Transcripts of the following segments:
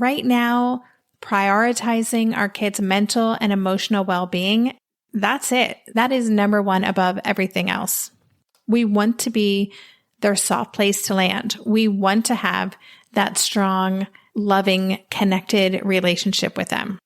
right now, prioritizing our kids' mental and emotional well-being, that's it. That is number one above everything else. We want to be their soft place to land. We want to have that strong, loving, connected relationship with them.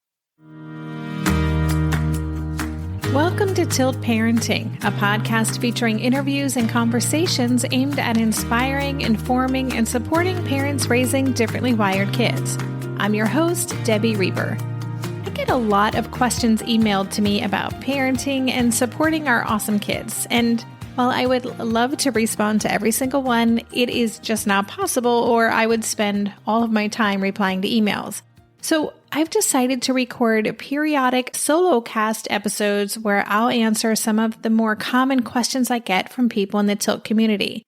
Welcome to Tilt Parenting, a podcast featuring interviews and conversations aimed at inspiring, informing, and supporting parents raising differently wired kids. I'm your host, Debbie Reber. I get a lot of questions emailed to me about parenting and supporting our awesome kids. And while I would love to respond to every single one, it is just not possible, or I would spend all of my time replying to emails. So I've decided to record periodic solo cast episodes where I'll answer some of the more common questions I get from people in the Tilt community.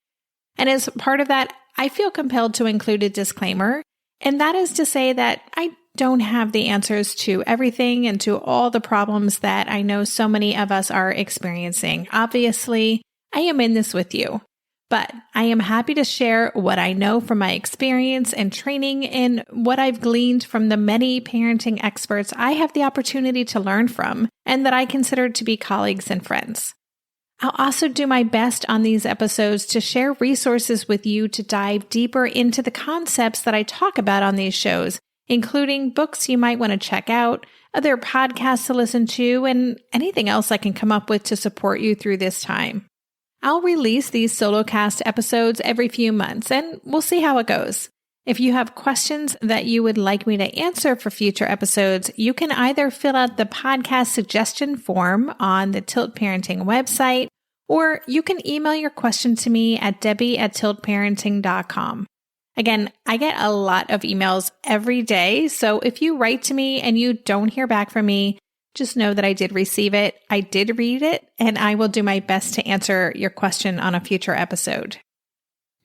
And as part of that, I feel compelled to include a disclaimer, and that is to say that I don't have the answers to everything and to all the problems that I know so many of us are experiencing. Obviously, I am in this with you. But I am happy to share what I know from my experience and training and what I've gleaned from the many parenting experts I have the opportunity to learn from and that I consider to be colleagues and friends. I'll also do my best on these episodes to share resources with you to dive deeper into the concepts that I talk about on these shows, including books you might want to check out, other podcasts to listen to, and anything else I can come up with to support you through this time. I'll release these solocast episodes every few months, and we'll see how it goes. If you have questions that you would like me to answer for future episodes, you can either fill out the podcast suggestion form on the Tilt Parenting website, or you can email your question to me at debbie@tiltparenting.com. Again, I get a lot of emails every day, so if you write to me and you don't hear back from me, just know that I did receive it, I did read it, and I will do my best to answer your question on a future episode.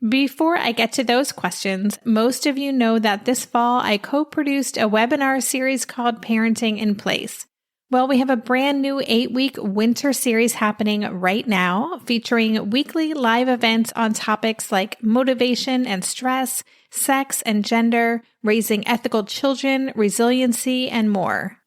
Before I get to those questions, most of you know that this fall I co-produced a webinar series called Parenting in Place. Well, we have a brand new 8-week winter series happening right now, featuring weekly live events on topics like motivation and stress, sex and gender, raising ethical children, resiliency, and more.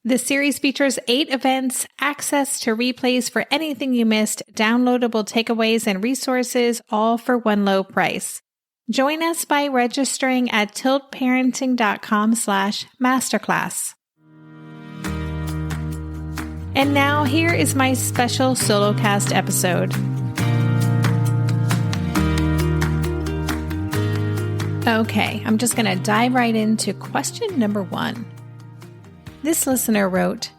The series features 8 events, access to replays for anything you missed, downloadable takeaways and resources, all for one low price. Join us by registering at tiltparenting.com/masterclass. And now here is my special solocast episode. Okay, I'm just going to dive right into question number 1. This listener wrote,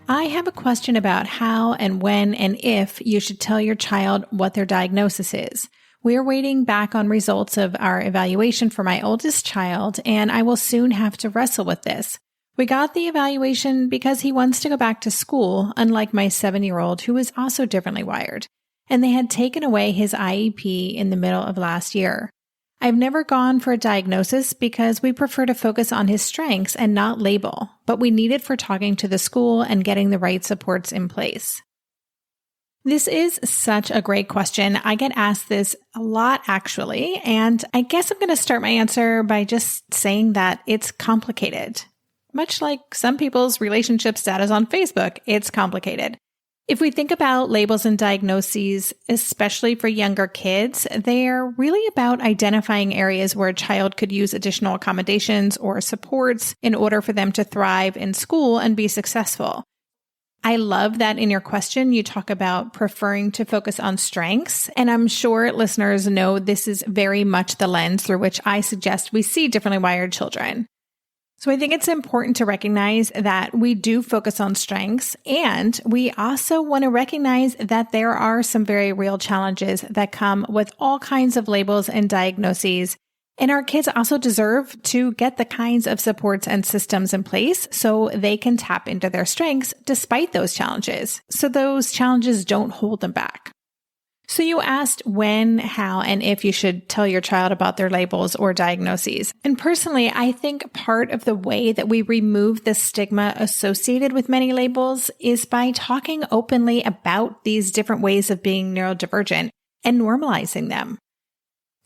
I have a question about how and when and if you should tell your child what their diagnosis is. We're waiting back on results of our evaluation for my oldest child, and I will soon have to wrestle with this. We got the evaluation because he wants to go back to school, unlike my 7-year-old who is also differently wired, and they had taken away his IEP in the middle of last year. I've never gone for a diagnosis because we prefer to focus on his strengths and not label, but we need it for talking to the school and getting the right supports in place. This is such a great question. I get asked this a lot, actually, and I guess I'm going to start my answer by just saying that it's complicated. Much like some people's relationship status on Facebook, it's complicated. If we think about labels and diagnoses, especially for younger kids, they're really about identifying areas where a child could use additional accommodations or supports in order for them to thrive in school and be successful. I love that in your question, you talk about preferring to focus on strengths, and I'm sure listeners know this is very much the lens through which I suggest we see differently wired children. So I think it's important to recognize that we do focus on strengths, and we also want to recognize that there are some very real challenges that come with all kinds of labels and diagnoses. And our kids also deserve to get the kinds of supports and systems in place so they can tap into their strengths despite those challenges, so those challenges don't hold them back. So you asked when, how, and if you should tell your child about their labels or diagnoses. And personally, I think part of the way that we remove the stigma associated with many labels is by talking openly about these different ways of being neurodivergent and normalizing them.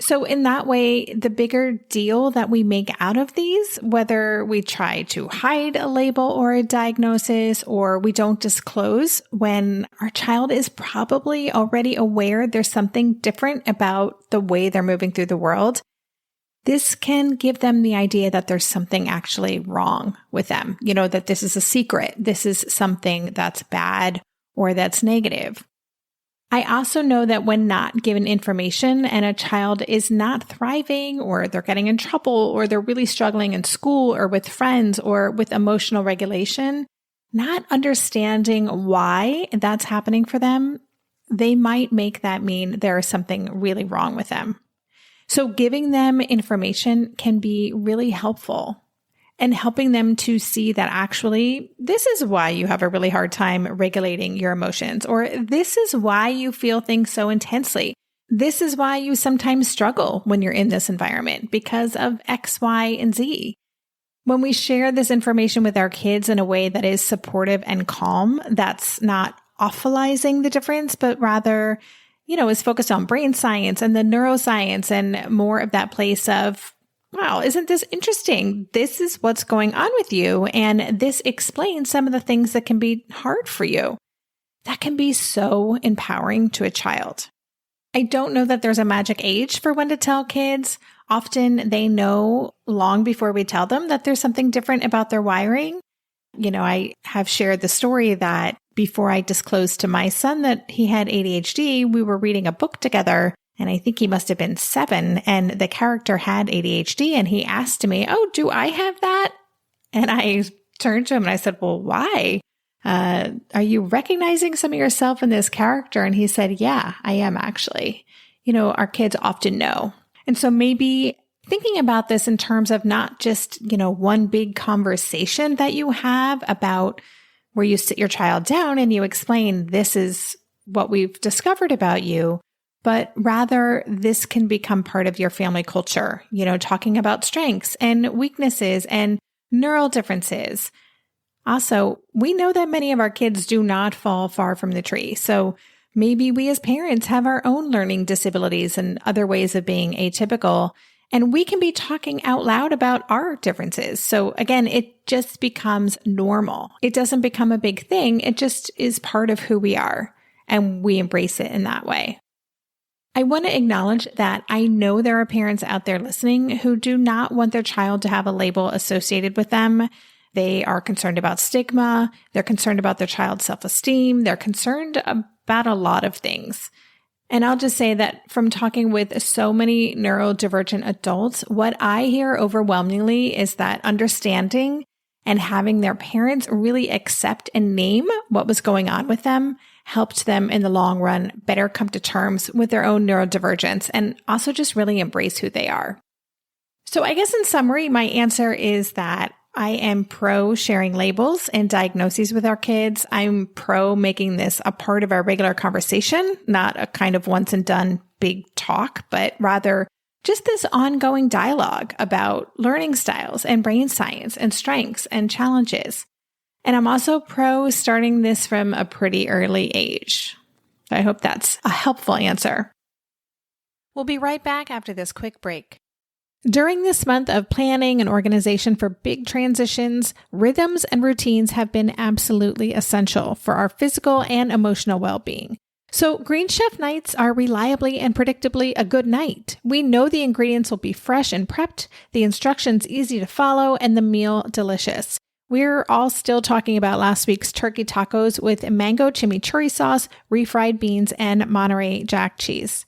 So in that way, the bigger deal that we make out of these, whether we try to hide a label or a diagnosis, or we don't disclose when our child is probably already aware there's something different about the way they're moving through the world, this can give them the idea that there's something actually wrong with them, that this is a secret, this is something that's bad or that's negative. I also know that when not given information and a child is not thriving, or they're getting in trouble, or they're really struggling in school or with friends or with emotional regulation, not understanding why that's happening for them, they might make that mean there is something really wrong with them. So giving them information can be really helpful, and helping them to see that actually, this is why you have a really hard time regulating your emotions, or this is why you feel things so intensely. This is why you sometimes struggle when you're in this environment because of X, Y, and Z. When we share this information with our kids in a way that is supportive and calm, that's not awfulizing the difference, but rather, is focused on brain science and the neuroscience and more of that place of, wow, isn't this interesting? This is what's going on with you. And this explains some of the things that can be hard for you. That can be so empowering to a child. I don't know that there's a magic age for when to tell kids. Often they know long before we tell them that there's something different about their wiring. I have shared the story that before I disclosed to my son that he had ADHD, we were reading a book together. And I think he must have been 7, and the character had ADHD, and he asked me, "Oh, do I have that?" And I turned to him and I said, "Well, why? Are you recognizing some of yourself in this character?" And he said, "Yeah, I am actually." Our kids often know. And so maybe thinking about this in terms of not just, one big conversation that you have about where you sit your child down and you explain, this is what we've discovered about you, but rather this can become part of your family culture, talking about strengths and weaknesses and neural differences. Also, we know that many of our kids do not fall far from the tree. So maybe we as parents have our own learning disabilities and other ways of being atypical, and we can be talking out loud about our differences. So again, it just becomes normal. It doesn't become a big thing. It just is part of who we are, and we embrace it in that way. I want to acknowledge that I know there are parents out there listening who do not want their child to have a label associated with them. They are concerned about stigma. They're concerned about their child's self-esteem. They're concerned about a lot of things. And I'll just say that from talking with so many neurodivergent adults, what I hear overwhelmingly is that understanding and having their parents really accept and name what was going on with them helped them in the long run better come to terms with their own neurodivergence and also just really embrace who they are. So I guess in summary, my answer is that I am pro sharing labels and diagnoses with our kids. I'm pro making this a part of our regular conversation, not a kind of once and done big talk, but rather just this ongoing dialogue about learning styles and brain science and strengths and challenges. And I'm also pro starting this from a pretty early age. I hope that's a helpful answer. We'll be right back after this quick break. During this month of planning and organization for big transitions, rhythms and routines have been absolutely essential for our physical and emotional well-being. So Greene Chef nights are reliably and predictably a good night. We know the ingredients will be fresh and prepped, the instructions easy to follow, and the meal delicious. We're all still talking about last week's turkey tacos with mango chimichurri sauce, refried beans, and Monterey Jack cheese.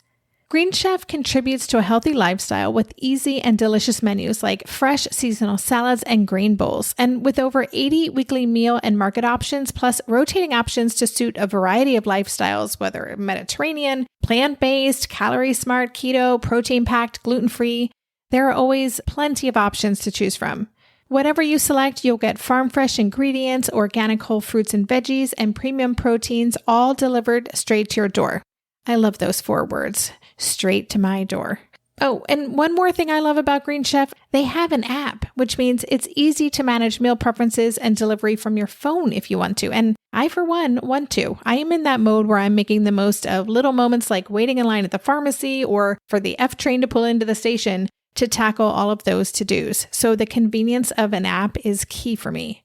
Greene Chef contributes to a healthy lifestyle with easy and delicious menus like fresh seasonal salads and green bowls. And with over 80 weekly meal and market options, plus rotating options to suit a variety of lifestyles, whether Mediterranean, plant-based, calorie-smart, keto, protein-packed, gluten-free, there are always plenty of options to choose from. Whatever you select, you'll get farm-fresh ingredients, organic whole fruits and veggies, and premium proteins, all delivered straight to your door. I love those 4 words, straight to my door. Oh, and one more thing I love about Green Chef, they have an app, which means it's easy to manage meal preferences and delivery from your phone if you want to. And I, for one, want to. I am in that mode where I'm making the most of little moments like waiting in line at the pharmacy or for the F train to pull into the station to tackle all of those to-dos. So the convenience of an app is key for me.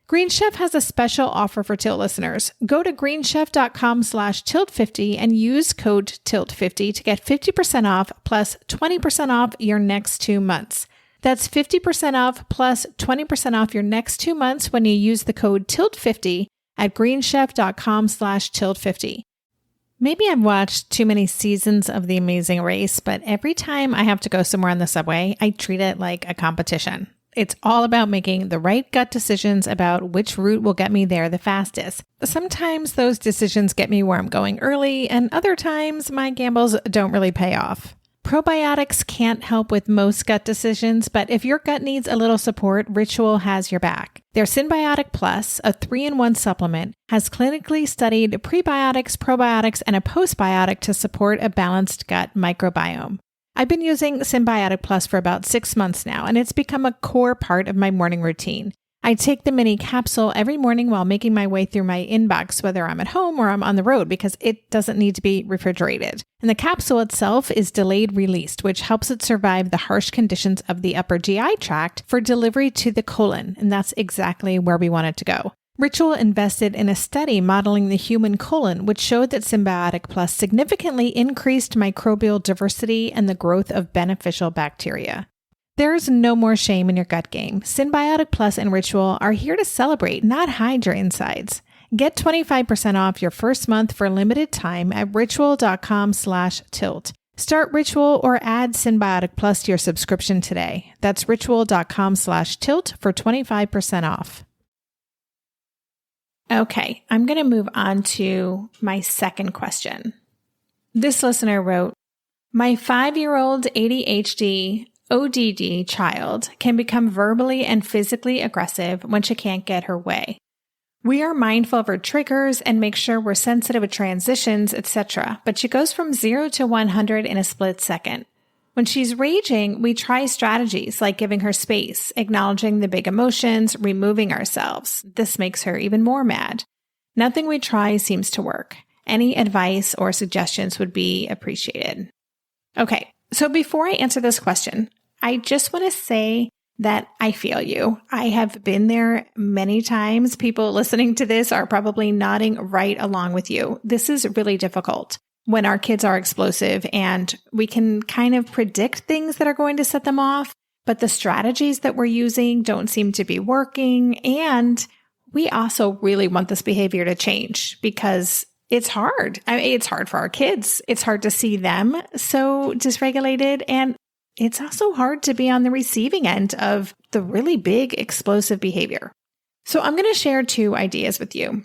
Green Chef has a special offer for Tilt listeners. Go to greenchef.com/tilt50 and use code TILT50 to get 50% off plus 20% off your next 2 months. That's 50% off plus 20% off your next 2 months when you use the code TILT50 at greenchef.com/tilt50. Maybe I've watched too many seasons of The Amazing Race, but every time I have to go somewhere on the subway, I treat it like a competition. It's all about making the right gut decisions about which route will get me there the fastest. Sometimes those decisions get me where I'm going early, and other times my gambles don't really pay off. Probiotics can't help with most gut decisions, but if your gut needs a little support, Ritual has your back. Their Symbiotic Plus, a 3-in-1 supplement, has clinically studied prebiotics, probiotics, and a postbiotic to support a balanced gut microbiome. I've been using Symbiotic Plus for about 6 months now, and it's become a core part of my morning routine. I take the mini capsule every morning while making my way through my inbox, whether I'm at home or I'm on the road, because it doesn't need to be refrigerated. And the capsule itself is delayed released, which helps it survive the harsh conditions of the upper GI tract for delivery to the colon, and that's exactly where we want it to go. Ritual invested in a study modeling the human colon, which showed that Symbiotic Plus significantly increased microbial diversity and the growth of beneficial bacteria. There's no more shame in your gut game. Symbiotic Plus and Ritual are here to celebrate, not hide your insides. Get 25% off your first month for limited time at ritual.com/tilt. Start Ritual or add Symbiotic Plus to your subscription today. That's ritual.com/tilt for 25% off. Okay, I'm going to move on to my second question. This listener wrote, my 5-year-old ADHD ODD child can become verbally and physically aggressive when she can't get her way. We are mindful of her triggers and make sure we're sensitive with transitions, etc., but she goes from 0 to 100 in a split second. When she's raging, we try strategies like giving her space, acknowledging the big emotions, removing ourselves. This makes her even more mad. Nothing we try seems to work. Any advice or suggestions would be appreciated. Okay, so before I answer this question, I just want to say that I feel you. I have been there many times. People listening to this are probably nodding right along with you. This is really difficult when our kids are explosive and we can kind of predict things that are going to set them off, but the strategies that we're using don't seem to be working. And we also really want this behavior to change because it's hard. I mean, it's hard for our kids. It's hard to see them so dysregulated. And it's also hard to be on the receiving end of the really big explosive behavior. So I'm going to share 2 ideas with you.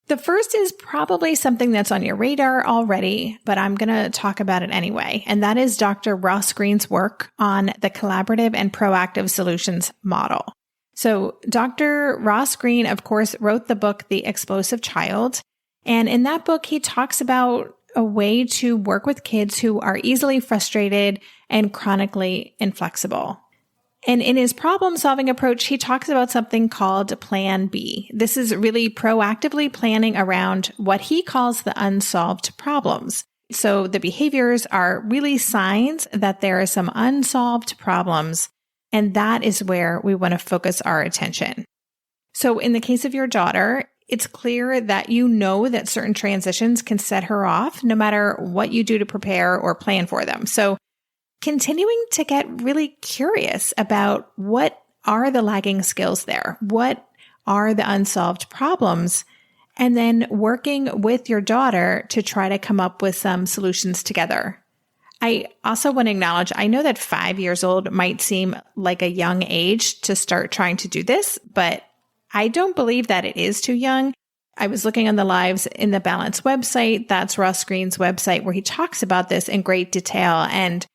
The first is probably something that's on your radar already, but I'm going to talk about it anyway. And that is Dr. Ross Greene's work on the collaborative and proactive solutions model. So Dr. Ross Greene, of course, wrote the book, The Explosive Child. And in that book, he talks about a way to work with kids who are easily frustrated and chronically inflexible. And in his problem-solving approach, he talks about something called Plan B. This is really proactively planning around what he calls the unsolved problems. So the behaviors are really signs that there are some unsolved problems, and that is where we want to focus our attention. So in the case of your daughter, it's clear that you know that certain transitions can set her off no matter what you do to prepare or plan for them. So continuing to get really curious about what are the lagging skills there? What are the unsolved problems? And then working with your daughter to try to come up with some solutions together. I also want to acknowledge, I know that 5 years old might seem like a young age to start trying to do this, but I don't believe that it is too young. I was looking on the Lives in the Balance website. That's Ross Greene's website where he talks about this in great detail. And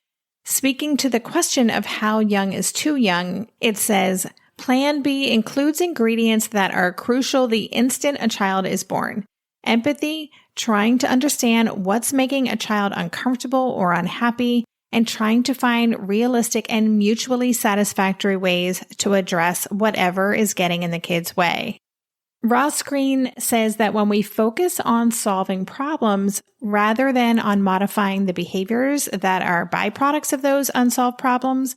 speaking to the question of how young is too young, it says, Plan B includes ingredients that are crucial the instant a child is born. Empathy, trying to understand what's making a child uncomfortable or unhappy, and trying to find realistic and mutually satisfactory ways to address whatever is getting in the kid's way. Ross Greene says that when we focus on solving problems rather than on modifying the behaviors that are byproducts of those unsolved problems,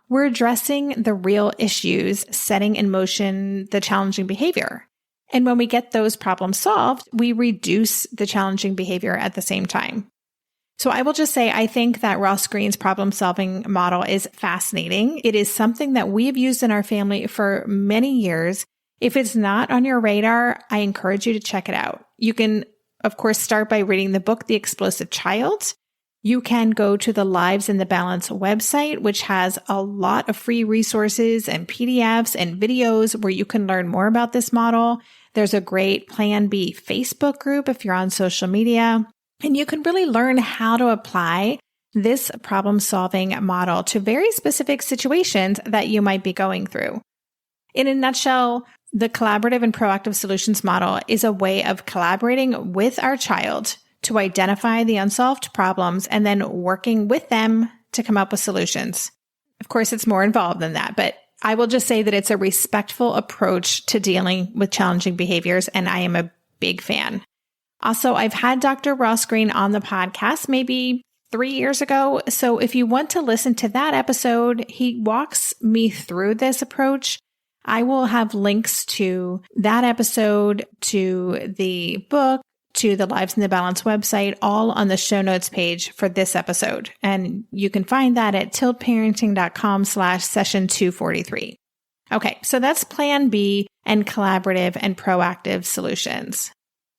we're addressing the real issues setting in motion the challenging behavior. And when we get those problems solved, we reduce the challenging behavior at the same time. So I will just say, I think that Ross Greene's problem-solving model is fascinating. It is something that we have used in our family for many years. If it's not on your radar, I encourage you to check it out. You can, of course, start by reading the book, The Explosive Child. You can go to the Lives in the Balance website, which has a lot of free resources and PDFs and videos where you can learn more about this model. There's a great Plan B Facebook group if you're on social media, and you can really learn how to apply this problem-solving model to very specific situations that you might be going through. In a nutshell, the collaborative and proactive solutions model is a way of collaborating with our child to identify the unsolved problems and then working with them to come up with solutions. Of course, it's more involved than that, but I will just say that it's a respectful approach to dealing with challenging behaviors, and I am a big fan. Also, I've had Dr. Ross Greene on the podcast maybe 3 years ago, so if you want to listen to that episode, he walks me through this approach. I will have links to that episode, to the book, to the Lives in the Balance website, all on the show notes page for this episode. And you can find that at tiltparenting.com/session 243. Okay, so that's Plan B and collaborative and proactive solutions.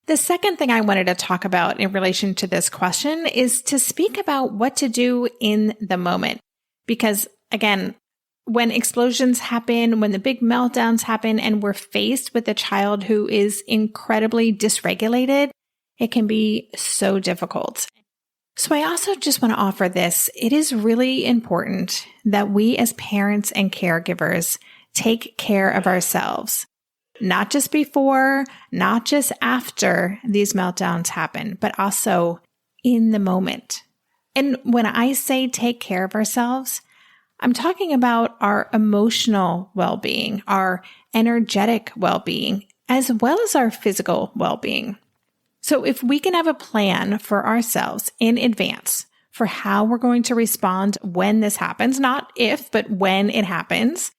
The second thing I wanted to talk about in relation to this question is to speak about what to do in the moment. Because again, when explosions happen, when the big meltdowns happen, and we're faced with a child who is incredibly dysregulated, it can be so difficult. So I also just want to offer this. It is really important that we as parents and caregivers take care of ourselves, not just before, not just after these meltdowns happen, but also in the moment. And when I say take care of ourselves, I'm talking about our emotional well-being, our energetic well-being, as well as our physical well-being. So if we can have a plan for ourselves in advance for how we're going to respond when this happens, not if, but when it happens,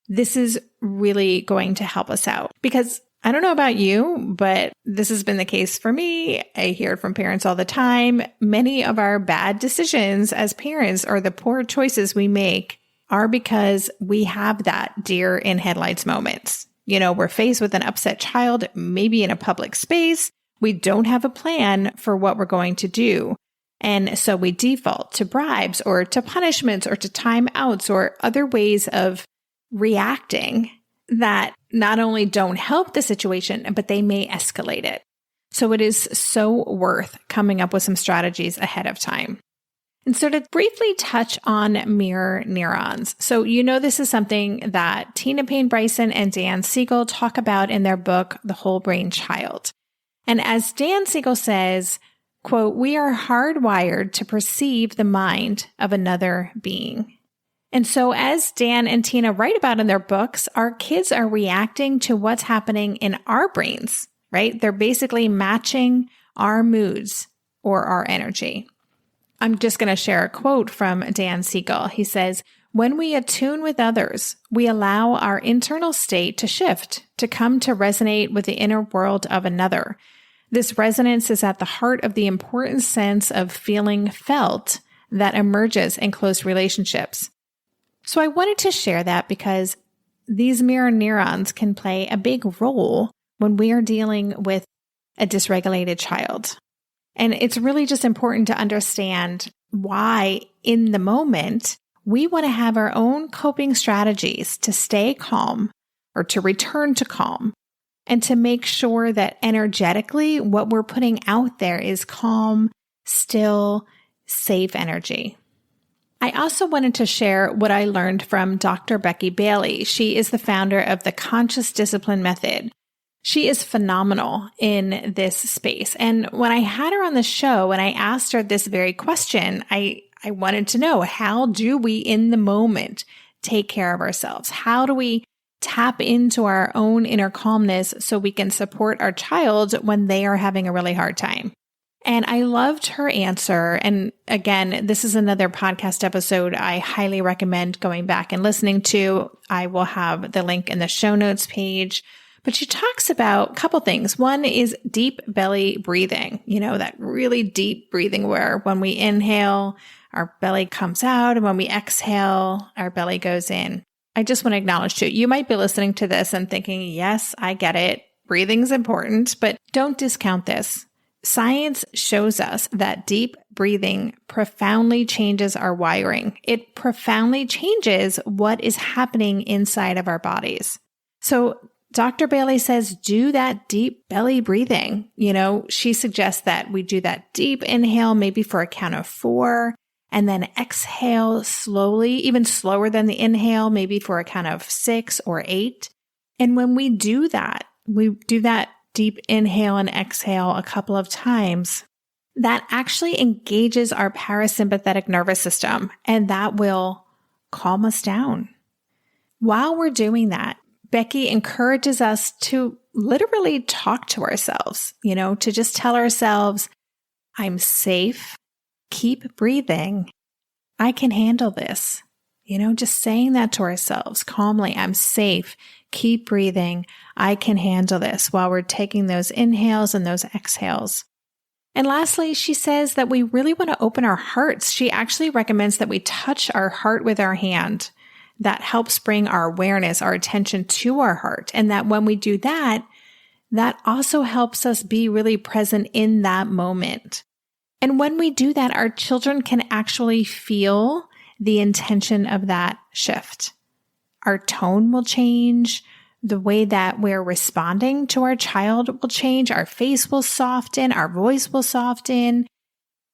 this is really going to help us out. Because I don't know about you, but this has been the case for me. I hear it from parents all the time. Many of our bad decisions as parents or the poor choices we make are because we have that deer in headlights moments. You know, we're faced with an upset child, maybe in a public space. We don't have a plan for what we're going to do. And so we default to bribes or to punishments or to timeouts or other ways of reacting that not only don't help the situation, but they may escalate it. So it is so worth coming up with some strategies ahead of time. And so to briefly touch on mirror neurons. So you know this is something that Tina Payne Bryson and Dan Siegel talk about in their book, The Whole Brain Child. And as Dan Siegel says, quote, "We are hardwired to perceive the mind of another being." And so as Dan and Tina write about in their books, our kids are reacting to what's happening in our brains, right? They're basically matching our moods or our energy. I'm just going to share a quote from Dan Siegel. He says, "When we attune with others, we allow our internal state to shift, to come to resonate with the inner world of another. This resonance is at the heart of the important sense of feeling felt that emerges in close relationships." So I wanted to share that because these mirror neurons can play a big role when we are dealing with a dysregulated child. And it's really just important to understand why in the moment we want to have our own coping strategies to stay calm or to return to calm and to make sure that energetically what we're putting out there is calm, still, safe energy. I also wanted to share what I learned from Dr. Becky Bailey. She is the founder of the Conscious Discipline Method. She is phenomenal in this space. And when I had her on the show and I asked her this very question, I I wanted to know, how do we in the moment take care of ourselves? How do we tap into our own inner calmness so we can support our child when they are having a really hard time? And I loved her answer. And again, this is another podcast episode I highly recommend going back and listening to. I will have the link in the show notes page. But she talks about a couple things. One is deep belly breathing, that really deep breathing where when we inhale, our belly comes out, and when we exhale, our belly goes in. I just want to acknowledge too, you might be listening to this and thinking, yes, I get it. Breathing's important, but don't discount this. Science shows us that deep breathing profoundly changes our wiring. It profoundly changes what is happening inside of our bodies. So Dr. Bailey says, do that deep belly breathing. She suggests that we do that deep inhale, maybe for a count of 4, and then exhale slowly, even slower than the inhale, maybe for a count of 6 or 8. And when we do that deep inhale and exhale a couple of times, that actually engages our parasympathetic nervous system, and that will calm us down. While we're doing that, Becky encourages us to literally talk to ourselves, to just tell ourselves, I'm safe, keep breathing, I can handle this. Just saying that to ourselves calmly, I'm safe, keep breathing, I can handle this, while we're taking those inhales and those exhales. And lastly, she says that we really want to open our hearts. She actually recommends that we touch our heart with our hand. That helps bring our awareness, our attention to our heart. And that when we do that, that also helps us be really present in that moment. And when we do that, our children can actually feel the intention of that shift. Our tone will change. The way that we're responding to our child will change. Our face will soften. Our voice will soften.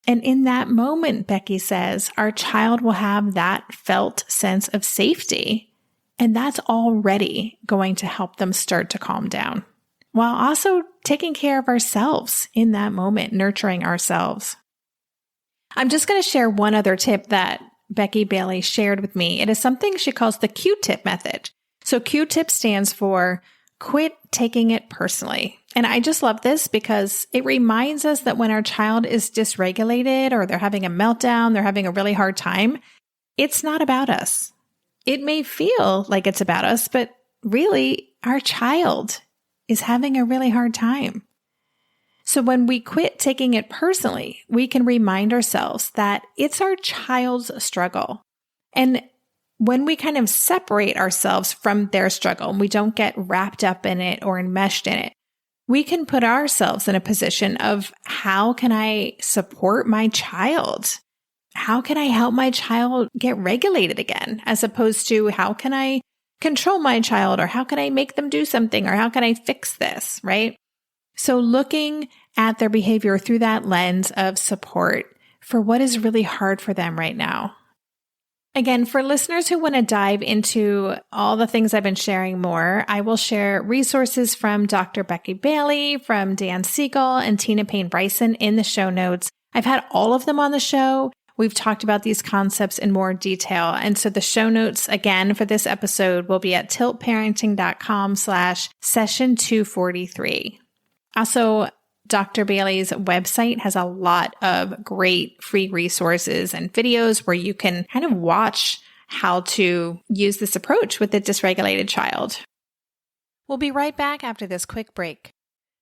And in that moment, Becky says, our child will have that felt sense of safety. And that's already going to help them start to calm down, while also taking care of ourselves in that moment, nurturing ourselves. I'm just going to share one other tip that Becky Bailey shared with me. It is something she calls the Q-tip method. So Q-tip stands for quit taking it personally. And I just love this because it reminds us that when our child is dysregulated or they're having a meltdown, they're having a really hard time, it's not about us. It may feel like it's about us, but really our child is having a really hard time. So when we quit taking it personally, we can remind ourselves that it's our child's struggle. And when we kind of separate ourselves from their struggle and we don't get wrapped up in it or enmeshed in it, we can put ourselves in a position of, how can I support my child? How can I help my child get regulated again? As opposed to, how can I control my child, or how can I make them do something, or how can I fix this, right? So looking at their behavior through that lens of support for what is really hard for them right now. Again, for listeners who want to dive into all the things I've been sharing more, I will share resources from Dr. Becky Bailey, from Dan Siegel, and Tina Payne Bryson in the show notes. I've had all of them on the show. We've talked about these concepts in more detail. And so the show notes, again, for this episode will be at tiltparenting.com/session243. Also, Dr. Bailey's website has a lot of great free resources and videos where you can kind of watch how to use this approach with a dysregulated child. We'll be right back after this quick break.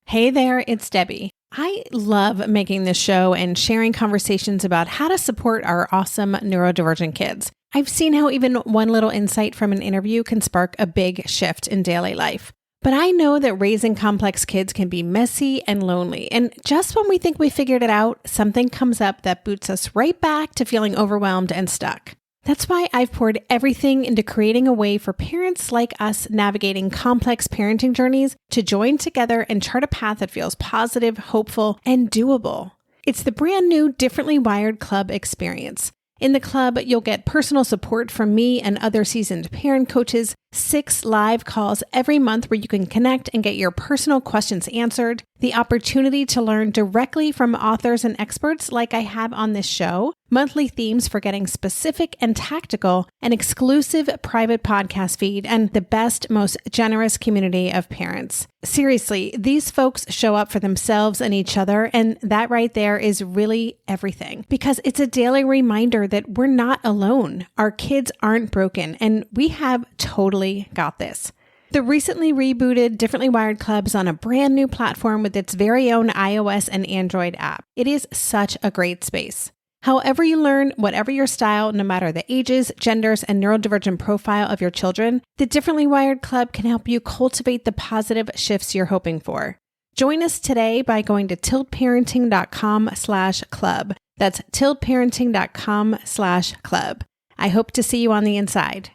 Hey there, it's Debbie. I love making this show and sharing conversations about how to support our awesome neurodivergent kids. I've seen how even one little insight from an interview can spark a big shift in daily life. But I know that raising complex kids can be messy and lonely. And just when we think we figured it out, something comes up that boots us right back to feeling overwhelmed and stuck. That's why I've poured everything into creating a way for parents like us navigating complex parenting journeys to join together and chart a path that feels positive, hopeful, and doable. It's the brand new Differently Wired Club experience. In the club, you'll get personal support from me and other seasoned parent coaches, 6 live calls every month where you can connect and get your personal questions answered. the opportunity to learn directly from authors and experts like I have on this show, monthly themes for getting specific and tactical, an exclusive private podcast feed, and the best, most generous community of parents. Seriously, these folks show up for themselves and each other, and that right there is really everything, because it's a daily reminder that we're not alone. Our kids aren't broken, and we have totally got this. The recently rebooted Differently Wired Club is on a brand new platform with its very own iOS and Android app. It is such a great space. However you learn, whatever your style, no matter the ages, genders, and neurodivergent profile of your children, the Differently Wired Club can help you cultivate the positive shifts you're hoping for. Join us today by going to tiltparenting.com/club. That's tiltparenting.com/club. I hope to see you on the inside.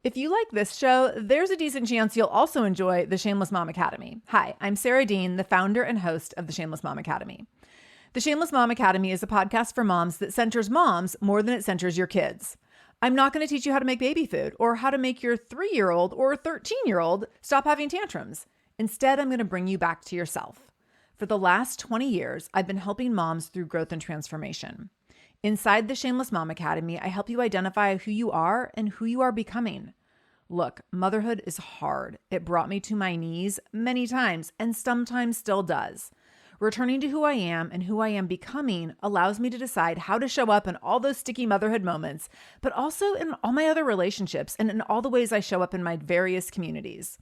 If you like this show, there's a decent chance you'll also enjoy the Shameless Mom Academy. Hi, I'm Sarah Dean, the founder and host of the Shameless Mom Academy. The Shameless Mom Academy is a podcast for moms that centers moms more than it centers your kids. I'm not going to teach you how to make baby food or how to make your 3-year-old or 13-year-old stop having tantrums. Instead, I'm going to bring you back to yourself. For the last 20 years, I've been helping moms through growth and transformation. Inside the Shameless Mom Academy, I help you identify who you are and who you are becoming. Look, motherhood is hard. It brought me to my knees many times and sometimes still does. Returning to who I am and who I am becoming allows me to decide how to show up in all those sticky motherhood moments, but also in all my other relationships and in all the ways I show up in my various communities.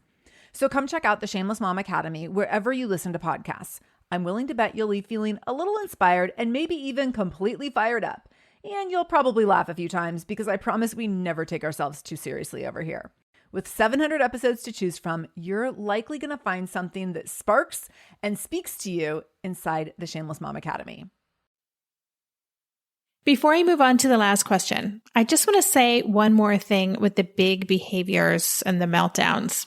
So come check out the Shameless Mom Academy wherever you listen to podcasts. I'm willing to bet you'll leave feeling a little inspired and maybe even completely fired up. And you'll probably laugh a few times because I promise we never take ourselves too seriously over here. With 700 episodes to choose from, you're likely going to find something that sparks and speaks to you inside the Shameless Mom Academy. Before I move on to the last question, I just want to say one more thing with the big behaviors and the meltdowns.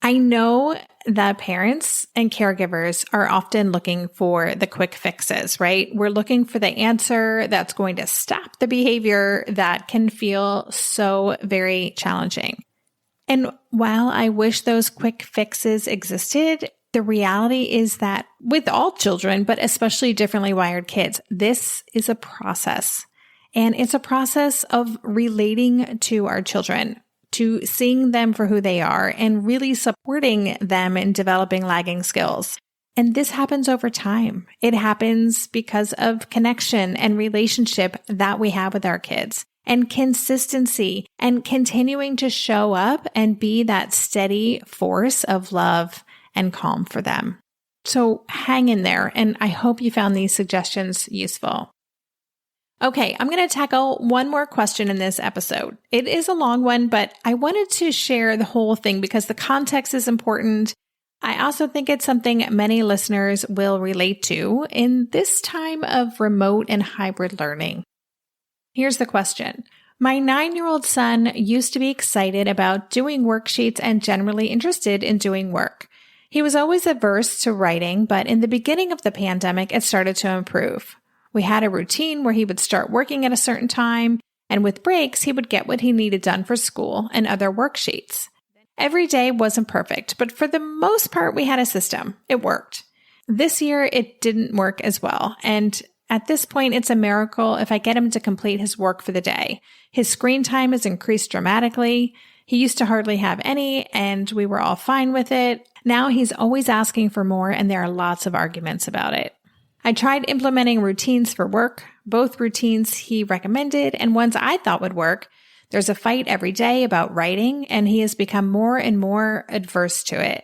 I know that parents and caregivers are often looking for the quick fixes, right? We're looking for the answer that's going to stop the behavior that can feel so very challenging. And while I wish those quick fixes existed, the reality is that with all children, but especially differently wired kids, this is a process. And it's a process of relating to our children, to seeing them for who they are and really supporting them in developing lagging skills. And this happens over time. It happens because of connection and relationship that we have with our kids and consistency and continuing to show up and be that steady force of love and calm for them. So hang in there. And I hope you found these suggestions useful. Okay, I'm going to tackle one more question in this episode. It is a long one, but I wanted to share the whole thing because the context is important. I also think it's something many listeners will relate to in this time of remote and hybrid learning. Here's the question. My 9-year-old son used to be excited about doing worksheets and generally interested in doing work. He was always averse to writing, but in the beginning of the pandemic, it started to improve. We had a routine where he would start working at a certain time, and with breaks, he would get what he needed done for school and other worksheets. Every day wasn't perfect, but for the most part, we had a system. It worked. This year, it didn't work as well, and at this point, it's a miracle if I get him to complete his work for the day. His screen time has increased dramatically. He used to hardly have any, and we were all fine with it. Now he's always asking for more, and there are lots of arguments about it. I tried implementing routines for work, both routines he recommended and ones I thought would work. There's a fight every day about writing, and he has become more and more adverse to it.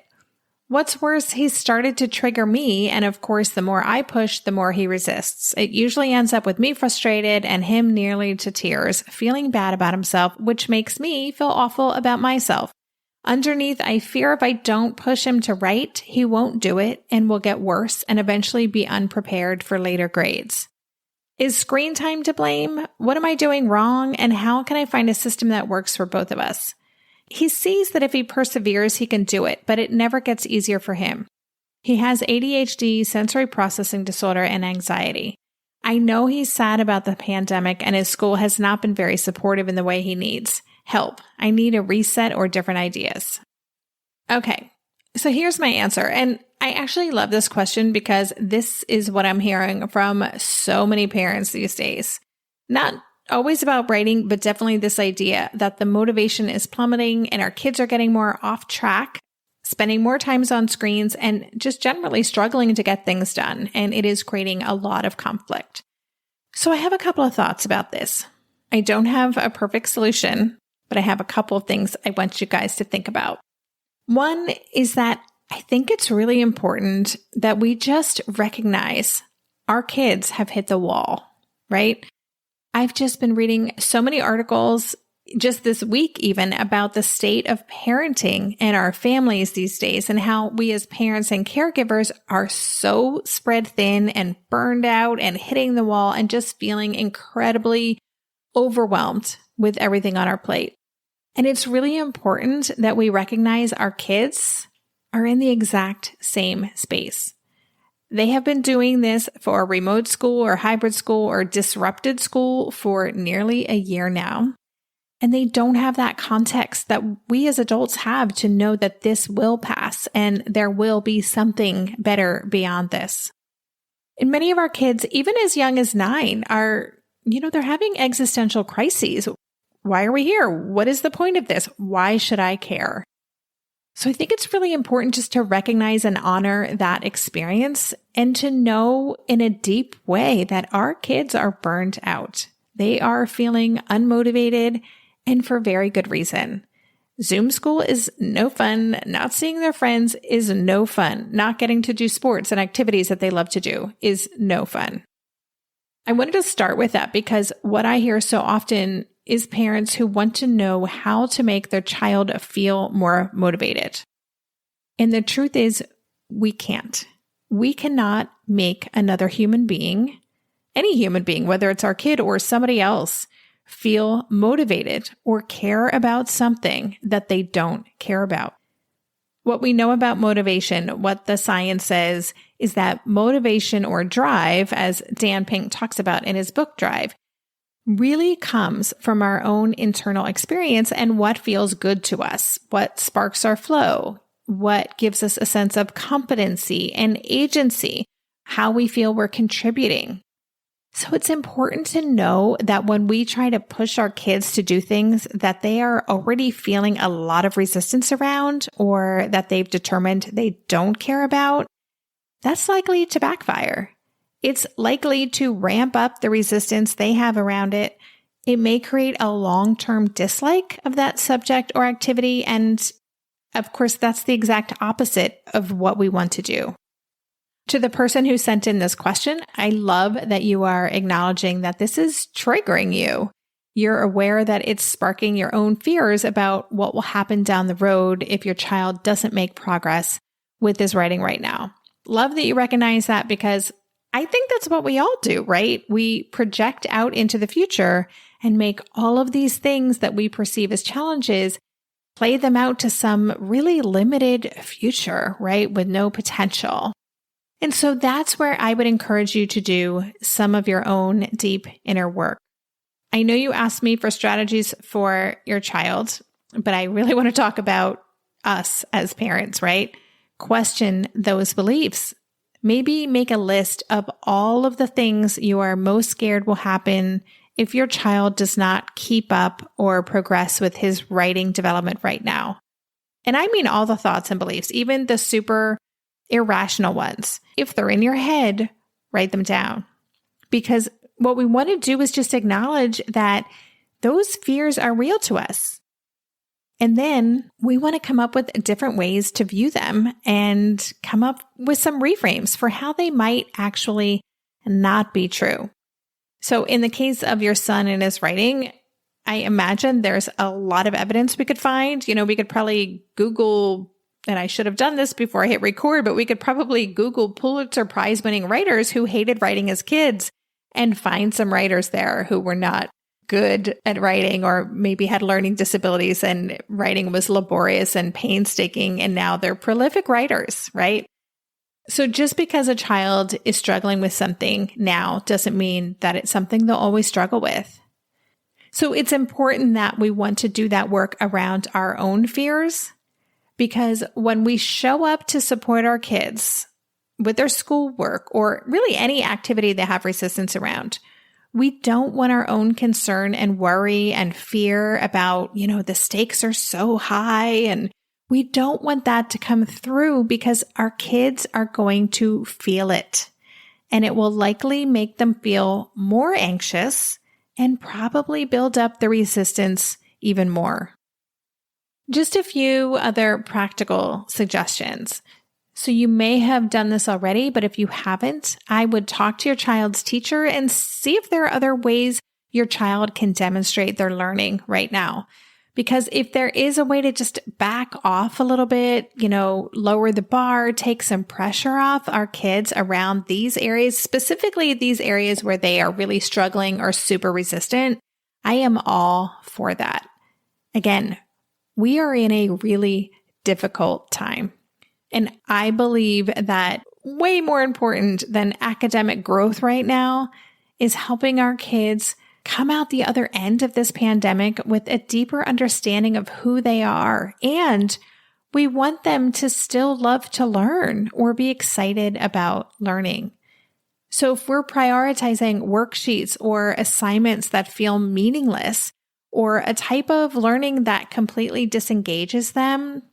What's worse, he's started to trigger me, and of course, the more I push, the more he resists. It usually ends up with me frustrated and him nearly to tears, feeling bad about himself, which makes me feel awful about myself. Underneath, I fear if I don't push him to write, he won't do it and will get worse and eventually be unprepared for later grades. Is screen time to blame? What am I doing wrong? And how can I find a system that works for both of us? He sees that if he perseveres, he can do it, but it never gets easier for him. He has ADHD, sensory processing disorder, and anxiety. I know he's sad about the pandemic and his school has not been very supportive in the way he needs. Help. I need a reset or different ideas. Okay, so here's my answer. And I actually love this question because this is what I'm hearing from so many parents these days. Not always about writing, but definitely this idea that the motivation is plummeting and our kids are getting more off track, spending more times on screens, and just generally struggling to get things done. And it is creating a lot of conflict. So I have a couple of thoughts about this. I don't have a perfect solution, but I have a couple of things I want you guys to think about. One is that I think it's really important that we just recognize our kids have hit the wall, right? I've just been reading so many articles just this week even about the state of parenting in our families these days and how we as parents and caregivers are so spread thin and burned out and hitting the wall and just feeling incredibly overwhelmed with everything on our plate. And it's really important that we recognize our kids are in the exact same space. They have been doing this for remote school or hybrid school or disrupted school for nearly a year now. And they don't have that context that we as adults have to know that this will pass and there will be something better beyond this. And many of our kids, even as young as 9, are, they're having existential crises. Why are we here? What is the point of this? Why should I care? So I think it's really important just to recognize and honor that experience and to know in a deep way that our kids are burned out. They are feeling unmotivated and for very good reason. Zoom school is no fun. Not seeing their friends is no fun. Not getting to do sports and activities that they love to do is no fun. I wanted to start with that because what I hear so often is parents who want to know how to make their child feel more motivated. And the truth is, we can't. We cannot make another human being, any human being, whether it's our kid or somebody else, feel motivated or care about something that they don't care about. What we know about motivation, what the science says, is that motivation or drive, as Dan Pink talks about in his book Drive, really comes from our own internal experience and what feels good to us, what sparks our flow, what gives us a sense of competency and agency, how we feel we're contributing. So it's important to know that when we try to push our kids to do things that they are already feeling a lot of resistance around or that they've determined they don't care about, that's likely to backfire. It's likely to ramp up the resistance they have around it. It may create a long-term dislike of that subject or activity. And of course, that's the exact opposite of what we want to do. To the person who sent in this question, I love that you are acknowledging that this is triggering you. You're aware that it's sparking your own fears about what will happen down the road if your child doesn't make progress with this writing right now. Love that you recognize that because I think that's what we all do, right? We project out into the future and make all of these things that we perceive as challenges, play them out to some really limited future, right? With no potential. And so that's where I would encourage you to do some of your own deep inner work. I know you asked me for strategies for your child, but I really want to talk about us as parents, right? Question those beliefs. Maybe make a list of all of the things you are most scared will happen if your child does not keep up or progress with his writing development right now. And I mean all the thoughts and beliefs, even the super irrational ones. If they're in your head, write them down. Because what we want to do is just acknowledge that those fears are real to us. And then we want to come up with different ways to view them and come up with some reframes for how they might actually not be true. So in the case of your son and his writing, I imagine there's a lot of evidence we could find. We could probably Google, and I should have done this before I hit record, but we could probably Google Pulitzer Prize winning writers who hated writing as kids and find some writers there who were not good at writing or maybe had learning disabilities and writing was laborious and painstaking, and now they're prolific writers, right? So just because a child is struggling with something now doesn't mean that it's something they'll always struggle with. So it's important that we want to do that work around our own fears, Because when we show up to support our kids with their schoolwork or really any activity they have resistance around, we don't want our own concern and worry and fear about, the stakes are so high, and we don't want that to come through because our kids are going to feel it, and it will likely make them feel more anxious and probably build up the resistance even more. Just a few other practical suggestions. So you may have done this already, but if you haven't, I would talk to your child's teacher and see if there are other ways your child can demonstrate their learning right now. Because if there is a way to just back off a little bit, lower the bar, take some pressure off our kids around these areas, specifically these areas where they are really struggling or super resistant, I am all for that. Again, we are in a really difficult time. And I believe that way more important than academic growth right now is helping our kids come out the other end of this pandemic with a deeper understanding of who they are. And we want them to still love to learn or be excited about learning. So if we're prioritizing worksheets or assignments that feel meaningless, or a type of learning that completely disengages them,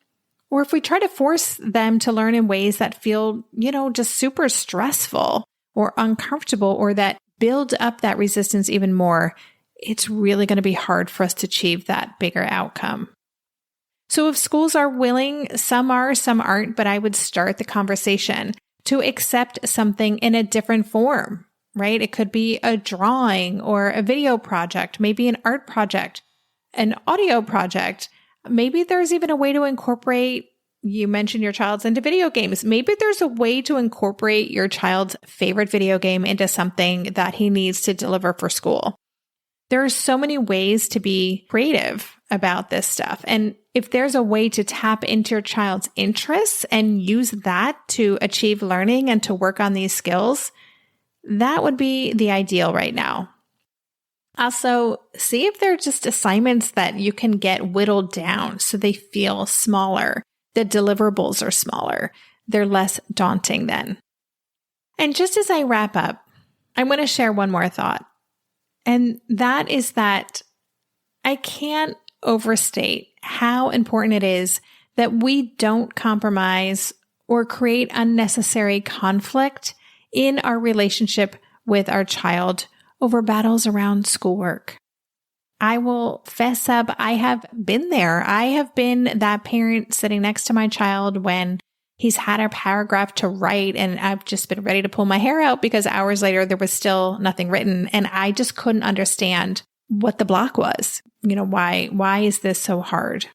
or if we try to force them to learn in ways that feel, just super stressful or uncomfortable, or that build up that resistance even more, it's really going to be hard for us to achieve that bigger outcome. So if schools are willing, some are, some aren't, but I would start the conversation to accept something in a different form, right? It could be a drawing or a video project, maybe an art project, an audio project. Maybe there's even a way to incorporate, you mentioned your child's into video games. Maybe there's a way to incorporate your child's favorite video game into something that he needs to deliver for school. There are so many ways to be creative about this stuff. And if there's a way to tap into your child's interests and use that to achieve learning and to work on these skills, that would be the ideal right now. Also, see if they're just assignments that you can get whittled down so they feel smaller. The deliverables are smaller. They're less daunting then. And just as I wrap up, I want to share one more thought. And that is that I can't overstate how important it is that we don't compromise or create unnecessary conflict in our relationship with our child over battles around schoolwork. I will fess up, I have been there. I have been that parent sitting next to my child when he's had a paragraph to write and I've just been ready to pull my hair out because hours later there was still nothing written and I just couldn't understand what the block was. Why is this so hard?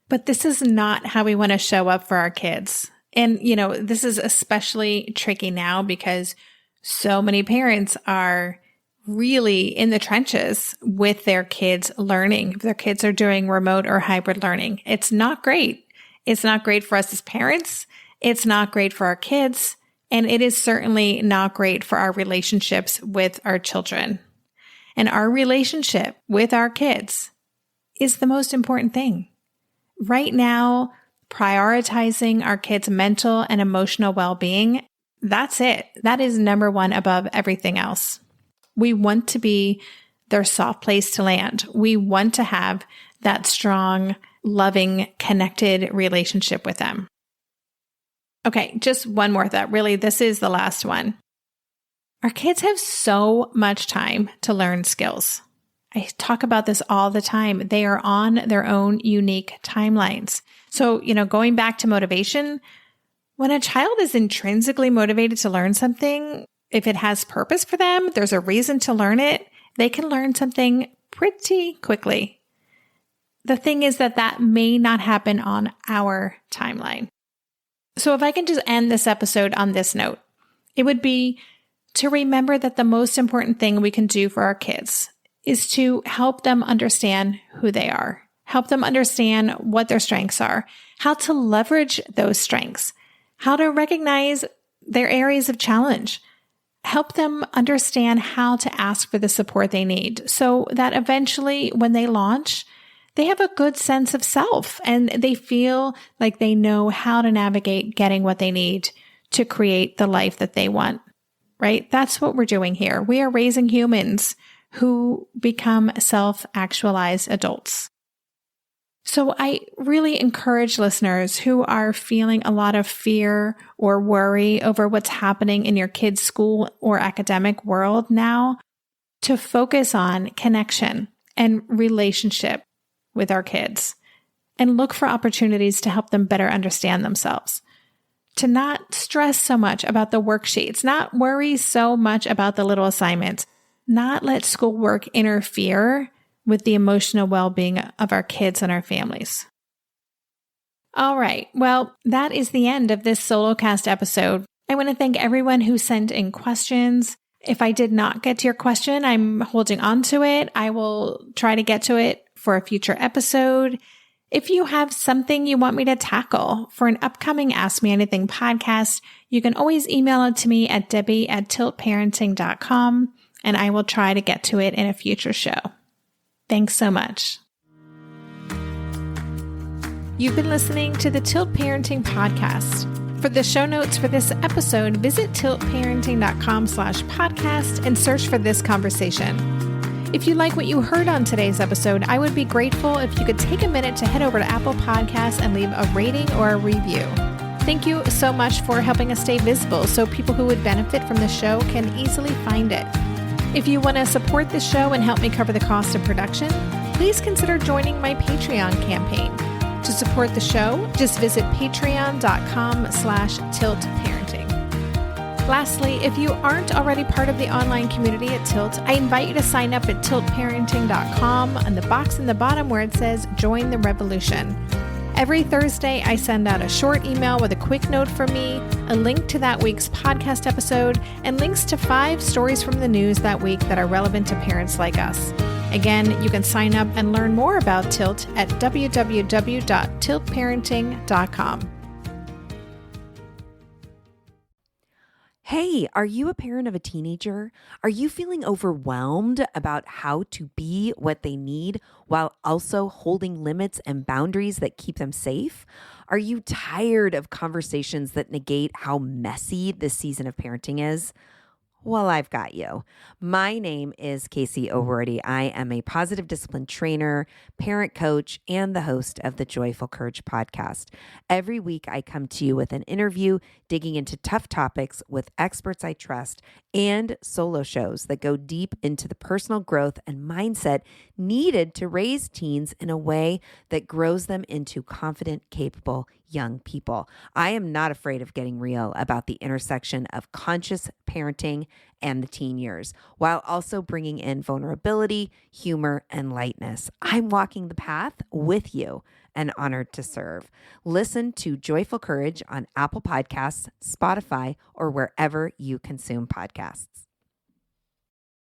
But this is not how we want to show up for our kids. And, this is especially tricky now because so many parents are really in the trenches with their kids learning. If their kids are doing remote or hybrid learning, it's not great. It's not great for us as parents. It's not great for our kids. And it is certainly not great for our relationships with our children. And our relationship with our kids is the most important thing. Right now, prioritizing our kids' mental and emotional well-being, that's it. That is number one above everything else. We want to be their soft place to land. We want to have that strong, loving, connected relationship with them. Okay, just one more thought. Really, this is the last one. Our kids have so much time to learn skills. I talk about this all the time. They are on their own unique timelines. So, going back to motivation, when a child is intrinsically motivated to learn something, if it has purpose for them, there's a reason to learn it, they can learn something pretty quickly. The thing is that may not happen on our timeline. So if I can just end this episode on this note, it would be to remember that the most important thing we can do for our kids is to help them understand who they are, help them understand what their strengths are, how to leverage those strengths, how to recognize their areas of challenge, help them understand how to ask for the support they need so that eventually when they launch, they have a good sense of self and they feel like they know how to navigate getting what they need to create the life that they want, right? That's what we're doing here. We are raising humans who become self-actualized adults. So I really encourage listeners who are feeling a lot of fear or worry over what's happening in your kids' school or academic world now to focus on connection and relationship with our kids and look for opportunities to help them better understand themselves. To not stress so much about the worksheets, not worry so much about the little assignments, not let schoolwork interfere with the emotional well-being of our kids and our families. All right. Well, that is the end of this SoloCast episode. I want to thank everyone who sent in questions. If I did not get to your question, I'm holding on to it. I will try to get to it for a future episode. If you have something you want me to tackle for an upcoming Ask Me Anything podcast, you can always email it to me at debbie@tiltparenting.com, and I will try to get to it in a future show. Thanks so much. You've been listening to the Tilt Parenting Podcast. For the show notes for this episode, visit tiltparenting.com/podcast and search for this conversation. If you like what you heard on today's episode, I would be grateful if you could take a minute to head over to Apple Podcasts and leave a rating or a review. Thank you so much for helping us stay visible so people who would benefit from the show can easily find it. If you want to support the show and help me cover the cost of production, please consider joining my Patreon campaign. To support the show, just visit patreon.com/tiltparenting. Lastly, if you aren't already part of the online community at Tilt, I invite you to sign up at tiltparenting.com on the box in the bottom where it says Join the Revolution. Every Thursday, I send out a short email with a quick note from me, a link to that week's podcast episode, and links to 5 stories from the news that week that are relevant to parents like us. Again, you can sign up and learn more about Tilt at www.tiltparenting.com. Hey, are you a parent of a teenager? Are you feeling overwhelmed about how to be what they need while also holding limits and boundaries that keep them safe? Are you tired of conversations that negate how messy this season of parenting is? Well, I've got you. My name is Casey O'Rourke. I am a positive discipline trainer, parent coach, and the host of the Joyful Courage podcast. Every week, I come to you with an interview digging into tough topics with experts I trust and solo shows that go deep into the personal growth and mindset needed to raise teens in a way that grows them into confident, capable young people. I am not afraid of getting real about the intersection of conscious parenting and the teen years, while also bringing in vulnerability, humor, and lightness. I'm walking the path with you and honored to serve. Listen to Joyful Courage on Apple Podcasts, Spotify, or wherever you consume podcasts.